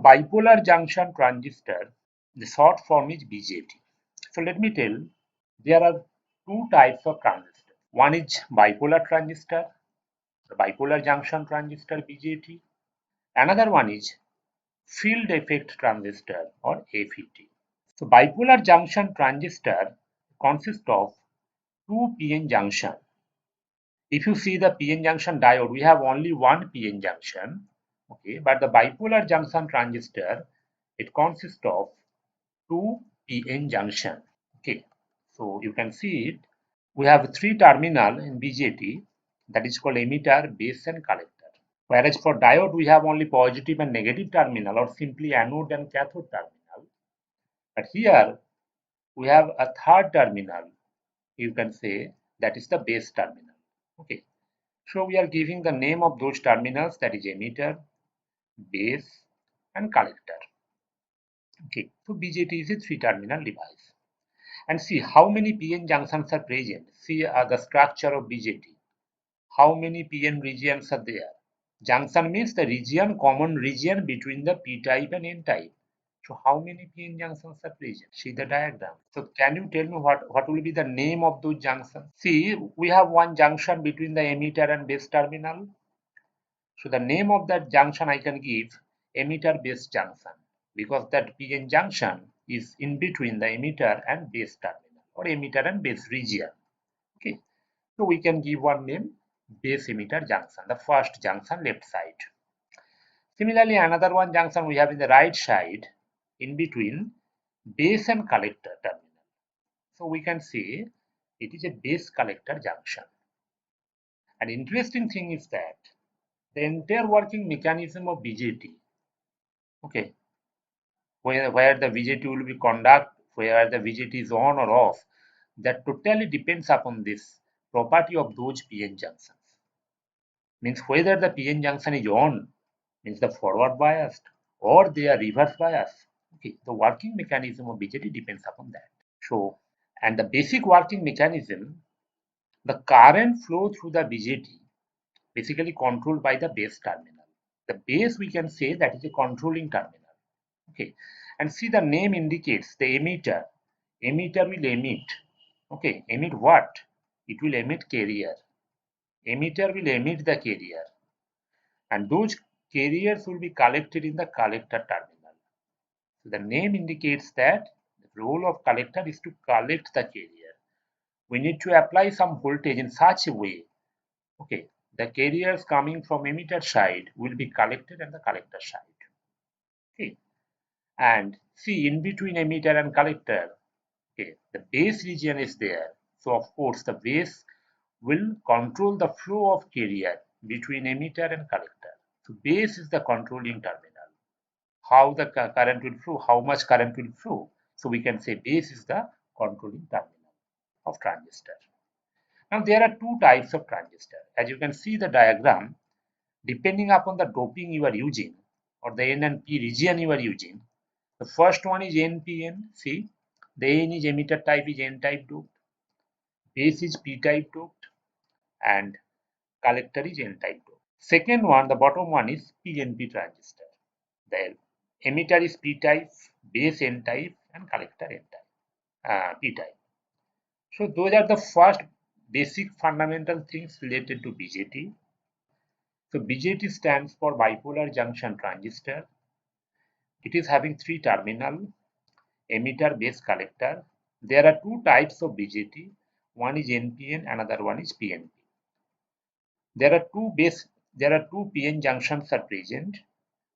bipolar junction transistor, the short form is BJT. So let me tell, there are two types of transistor. One is bipolar transistor, the bipolar junction transistor BJT. Another one is field effect transistor or FET. So bipolar junction transistor consists of two PN junction. If you see the PN junction diode, we have only one PN junction. Okay, but the bipolar junction transistor, it consists of two PN junction. Okay, so you can see it. We have three terminal in BJT, that is called emitter, base and collector. Whereas for diode, we have only positive and negative terminal, or simply anode and cathode terminal. But here we have a third terminal, you can say, that is the base terminal. Okay, so we are giving the name of those terminals, that is emitter, base and collector. Okay, so BJT is a three terminal device. And see how many PN junctions are present. See the structure of BJT. How many PN regions are there? Junction means the region, common region between the P type and N type. So how many PN junctions are present? See the diagram. So can you tell me what will be the name of those junctions? See, we have one junction between the emitter and base terminal. So the name of that junction I can give emitter base junction, because that PN junction is in between the emitter and base terminal, or emitter and base region. Okay, so we can give one name base emitter junction, the first junction left side. Similarly, another one junction we have in the right side in between base and collector terminal. So we can say it is a base collector junction. An interesting thing is that the entire working mechanism of BJT, okay, where the BJT will be conduct, where the BJT is on or off, that totally depends upon this property of those PN junctions. Means whether the PN junction is on, means the forward biased, or they are reverse biased. Okay, the working mechanism of BJT depends upon that. So, and the basic working mechanism, the current flow through the BJT basically controlled by the base terminal. The base, we can say, that is a controlling terminal. Okay, and see the name indicates the emitter. Emitter will emit. Okay, emit what? It will emit carrier. Emitter will emit the carrier, and those carriers will be collected in the collector terminal. So the name indicates that the role of collector is to collect the carrier. We need to apply some voltage in such a way, okay, the carriers coming from emitter side will be collected at the collector side. Okay, and see in between emitter and collector, okay, the base region is there. So of course the base will control the flow of carrier between emitter and collector. So base is the controlling terminal. How the current will flow, how much current will flow. So we can say base is the controlling terminal of transistor. Now there are two types of transistor. As you can see the diagram, depending upon the doping you are using or the N and P region you are using, the first one is NPN. See, the N is emitter type is N type doped, base is P type doped, and collector is N type doped. Second one, the bottom one is PNP transistor. The emitter is P type, base N type, and collector N type, P type. So those are the first basic fundamental things related to BJT. So BJT stands for bipolar junction transistor. It is having three terminal, emitter, base, collector. There are two types of BJT. One is NPN, another one is PNP. There are two PN junctions are present.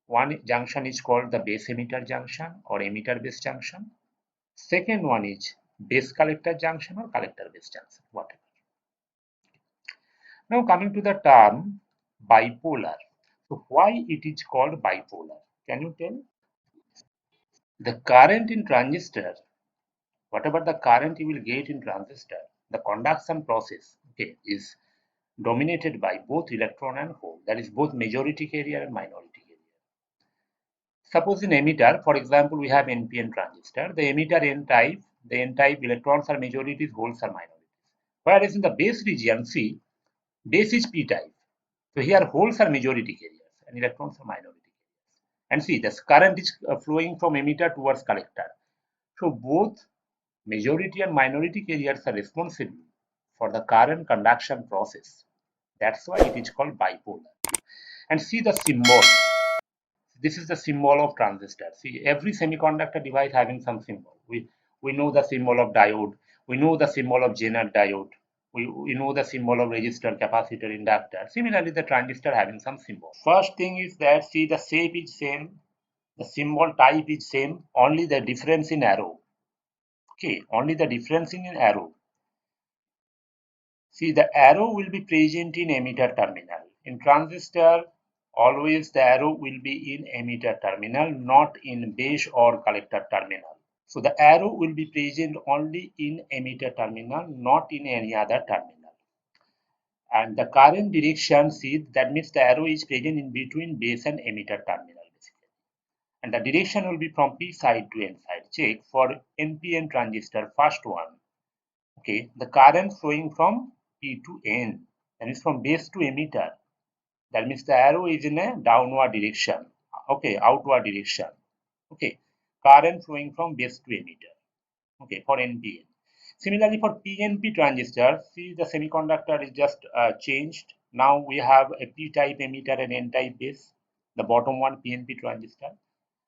One junction is called the base emitter junction or emitter base junction. Second one is base collector junction or collector base junction, whatever. Now coming to the term bipolar. So why it is called bipolar? Can you tell? The current in transistor, whatever the current you will get in transistor, the conduction process, okay, is dominated by both electron and hole. That is both majority carrier and minority carrier. Suppose in emitter, for example, we have NPN transistor. The emitter N type, the N type electrons are majorities, holes are minorities. Whereas in the base region, see, base is P type. So here holes are majority carriers and electrons are minority carriers. And see, this current is flowing from emitter towards collector. So both majority and minority carriers are responsible for the current conduction process. That's why it is called bipolar. And see the symbol. This is the symbol of transistor. See, every semiconductor device having some symbol. We know the symbol of diode. We know the symbol of Zener diode. We know the symbol of resistor, capacitor, inductor. Similarly, the transistor having some symbol. First thing is that see the shape is same, the symbol type is same, only the difference in arrow. Okay, only the difference in arrow. See, the arrow will be present in emitter terminal. In transistor, always the arrow will be in emitter terminal, not in base or collector terminal. So the arrow will be present only in emitter terminal, not in any other terminal. And the current direction, see, that means the arrow is present in between base and emitter terminal, basically. And the direction will be from P side to N side. Check for NPN transistor, first one. Okay, the current flowing from P to N, that is from base to emitter. That means the arrow is in a downward direction. Okay, outward direction. Okay, current flowing from base to emitter. Okay, for NPN. Similarly, for PNP transistor, see the semiconductor is just changed. Now we have a P-type emitter and N-type base. The bottom one PNP transistor,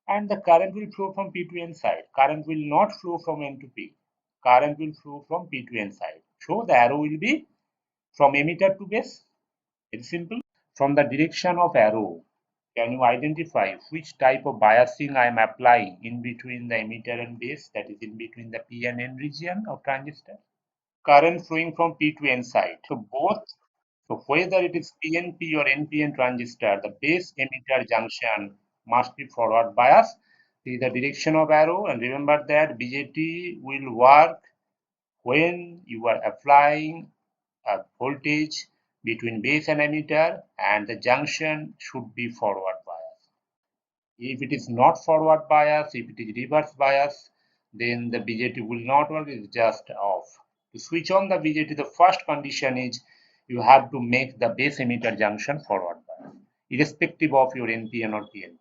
and the current will flow from P to N side. Current will not flow from N to P. Current will flow from P to N side. So the arrow will be from emitter to base. It's simple. From the direction of arrow, can you identify which type of biasing I am applying in between the emitter and base, that is in between the P and N region of transistor? Current flowing from P to N side. So both, so whether it is PNP or NPN transistor, the base emitter junction must be forward bias. See the direction of arrow, and remember that BJT will work when you are applying a voltage between base and emitter, and the junction should be forward bias. If it is not forward bias, if it is reverse bias, then the BJT will not work, it is just off. To switch on the BJT, the first condition is you have to make the base emitter junction forward bias, irrespective of your NPN or PNP.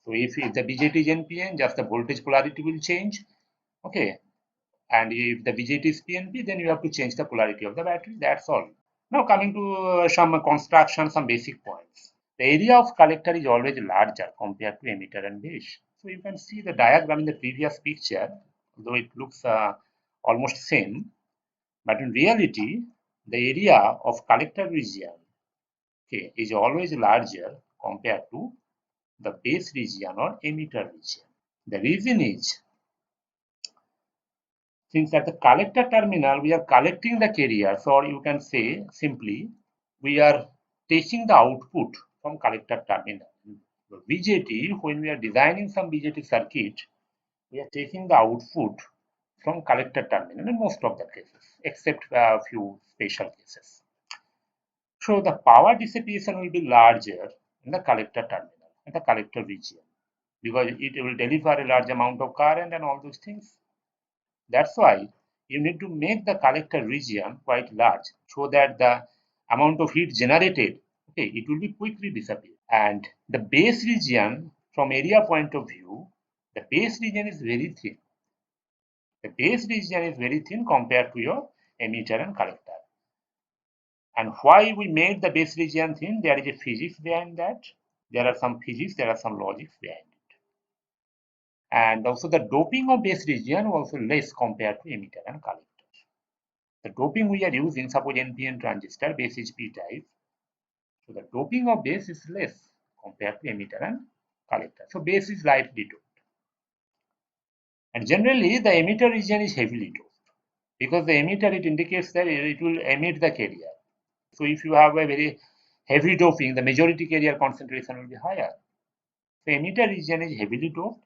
So if the BJT is NPN, just the voltage polarity will change. Okay. And if the BJT is PNP, then you have to change the polarity of the battery. That's all. Now coming to some construction, some basic points. The area of collector is always larger compared to emitter and base. So you can see the diagram in the previous picture, though it looks almost same, but in reality, the area of collector region, okay, is always larger compared to the base region or emitter region. The reason is, since at the collector terminal we are collecting the carriers, or you can say simply we are taking the output from collector terminal. The BJT, when we are designing some BJT circuit, we are taking the output from collector terminal in most of the cases, except a few special cases. So the power dissipation will be larger in the collector terminal, in the collector region, because it will deliver a large amount of current and all those things. That's why you need to make the collector region quite large, so that the amount of heat generated, okay, it will be quickly disappear. And the base region, from area point of view, the base region is very thin. The base region is very thin compared to your emitter and collector. And why we made the base region thin? There is a physics behind that. There are some physics, there are some logics behind it. And also the doping of base region also less compared to emitter and collector. The doping we are using, suppose NPN transistor, base is P-type. So the doping of base is less compared to emitter and collector. So base is lightly doped. And generally the emitter region is heavily doped, because the emitter, it indicates that it will emit the carrier. So if you have a very heavy doping, the majority carrier concentration will be higher. So emitter region is heavily doped,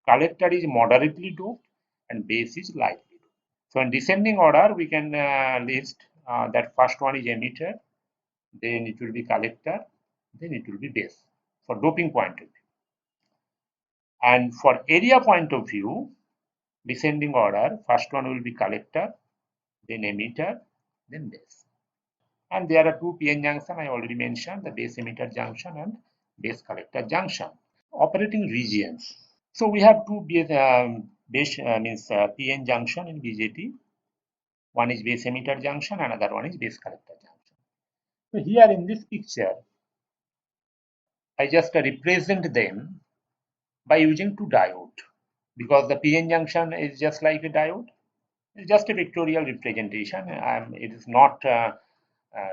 collector is moderately doped, and base is lightly doped. So in descending order, we can list that first one is emitter, then it will be collector, then it will be base, for doping point of view. And for area point of view, descending order, first one will be collector, then emitter, then base. And there are two PN junction I already mentioned, the base emitter junction and base collector junction. Operating regions. So we have two PN junction in BJT. One is base emitter junction, another one is base collector junction. So here in this picture, I just represent them by using two diodes, because the PN junction is just like a diode. It's just a pictorial representation. It is not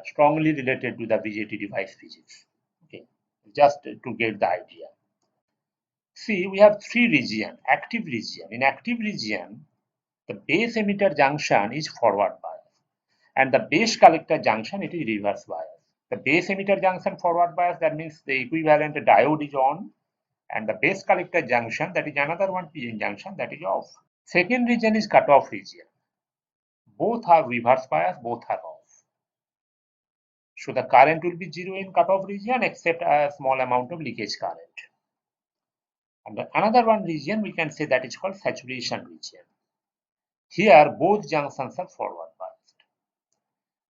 strongly related to the BJT device physics. Okay, just to get the idea. See, we have three regions. Active region. In active region, the base emitter junction is forward bias, and the base collector junction, it is reverse bias. The base emitter junction forward bias, that means the equivalent diode is on, and the base collector junction, that is another one PN junction, that is off. Second region is cutoff region. Both are reverse bias, both are off. So the current will be zero in cutoff region except a small amount of leakage current. And another one region we can say that is called saturation region. Here both junctions are forward biased.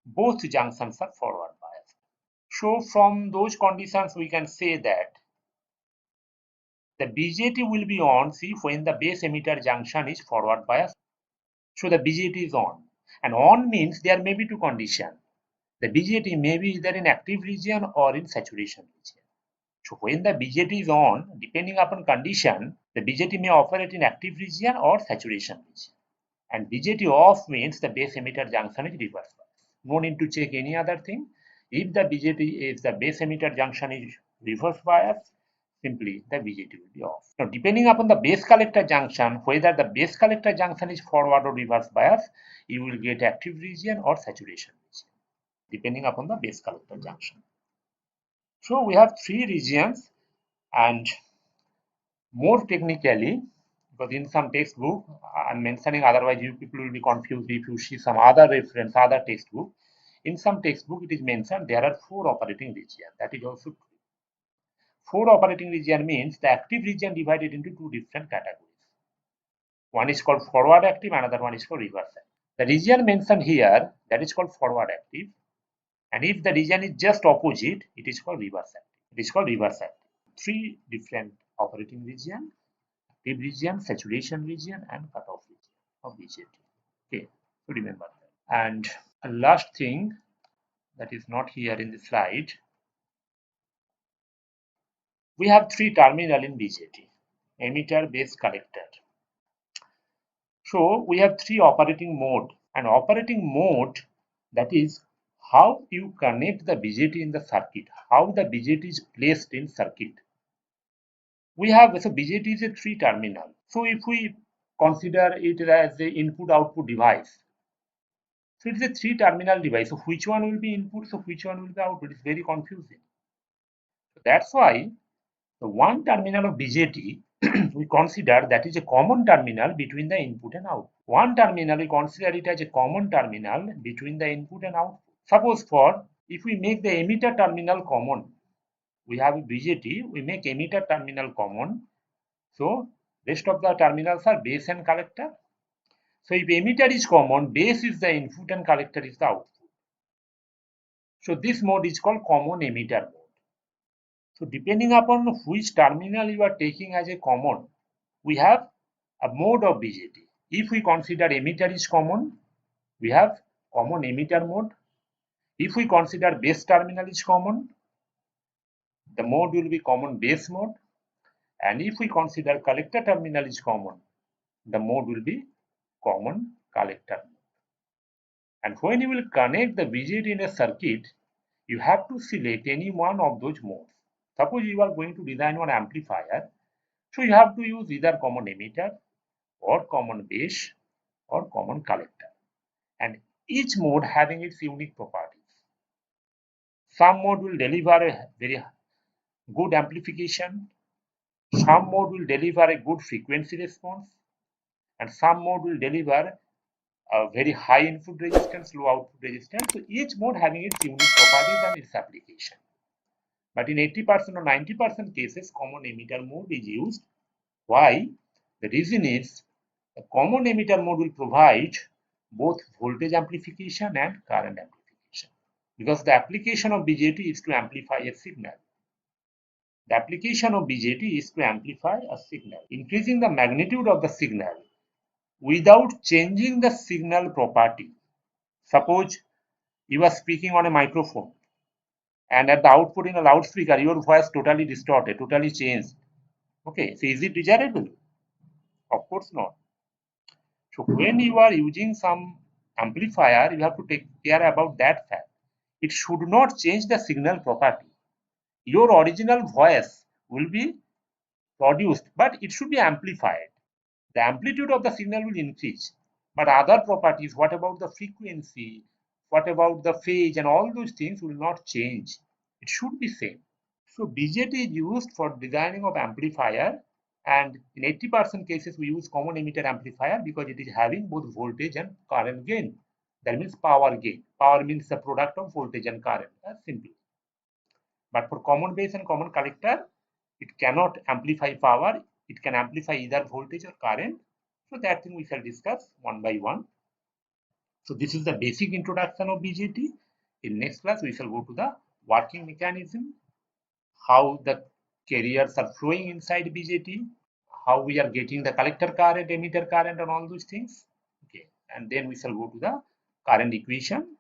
Both junctions are forward biased. So from those conditions we can say that the BJT will be on, see, when the base emitter junction is forward biased. So the BJT is on. And on means there may be two conditions. The BJT may be either in active region or in saturation region. So when the BJT is on, depending upon condition, the BJT may operate in active region or saturation region. And BJT off means the base emitter junction is reverse bias. No need to check any other thing. If the base emitter junction is reverse bias, simply the BJT will be off. Now, depending upon the base collector junction, whether the base collector junction is forward or reverse bias, you will get active region or saturation region, depending upon the base collector junction. So we have three regions, and more technically, because in some textbook I'm mentioning, otherwise you people will be confused if you see some other reference, other textbook. In some textbook it is mentioned there are 4 operating regions. That is also true. 4 operating region means the active region divided into 2 different categories. One is called forward active, another one is called reverse active. The region mentioned here, that is called forward active, and if the region is just opposite, it is called reverse active. It is called reverse active. 3 different operating region: active region, saturation region, and cutoff region of BJT. Okay, so remember that. And a last thing that is not here in the slide, we have 3 terminal in BJT: emitter, base, collector. So we have 3 operating mode. And operating mode, that is how you connect the BJT in the circuit, how the BJT is placed in circuit. We have, so BJT is a 3 terminal. So if we consider it as the input output device, so it's a 3 terminal device. So which one will be input, so which one will be output? It's very confusing. So that's why the one terminal of BJT we consider that is a common terminal between the input and output. One terminal, we consider it as a common terminal between the input and output. Suppose if we make the emitter terminal common, we have a BJT, we make emitter terminal common. So rest of the terminals are base and collector. So if emitter is common, base is the input and collector is the output. So this mode is called common emitter mode. So depending upon which terminal you are taking as a common, we have a mode of BJT. If we consider emitter is common, we have common emitter mode. If we consider base terminal is common, the mode will be common base mode. And if we consider collector terminal is common, the mode will be common collector mode. And when you will connect the BJT in a circuit, you have to select any one of those modes. Suppose you are going to design one amplifier, so you have to use either common emitter or common base or common collector, and each mode having its unique properties. Some mode will deliver a very good amplification, some mode will deliver a good frequency response, and some mode will deliver a very high input resistance, low output resistance. So each mode having its unique properties and its application. But in 80% or 90% cases, common emitter mode is used. Why? The reason is the common emitter mode will provide both voltage amplification and current amplification, because the application of BJT is to amplify a signal. The application of BJT is to amplify a signal, increasing the magnitude of the signal without changing the signal property. Suppose you are speaking on a microphone and at the output in a loudspeaker, your voice totally distorted, totally changed. Okay, so is it desirable? Of course not. So when you are using some amplifier, you have to take care about that fact. It should not change the signal property. Your original voice will be produced, but it should be amplified. The amplitude of the signal will increase, but other properties, what about the frequency, what about the phase, and all those things will not change. It should be same. So BJT is used for designing of amplifier, and in 80% cases we use common emitter amplifier because it is having both voltage and current gain. That means power gain. Power means the product of voltage and current. That's simple. But for common base and common collector, it cannot amplify power. It can amplify either voltage or current. So that thing we shall discuss one by one. So this is the basic introduction of BJT. In next class, we shall go to the working mechanism, how the carriers are flowing inside BJT, how we are getting the collector current, emitter current, and all those things. Okay, and then we shall go to the current equation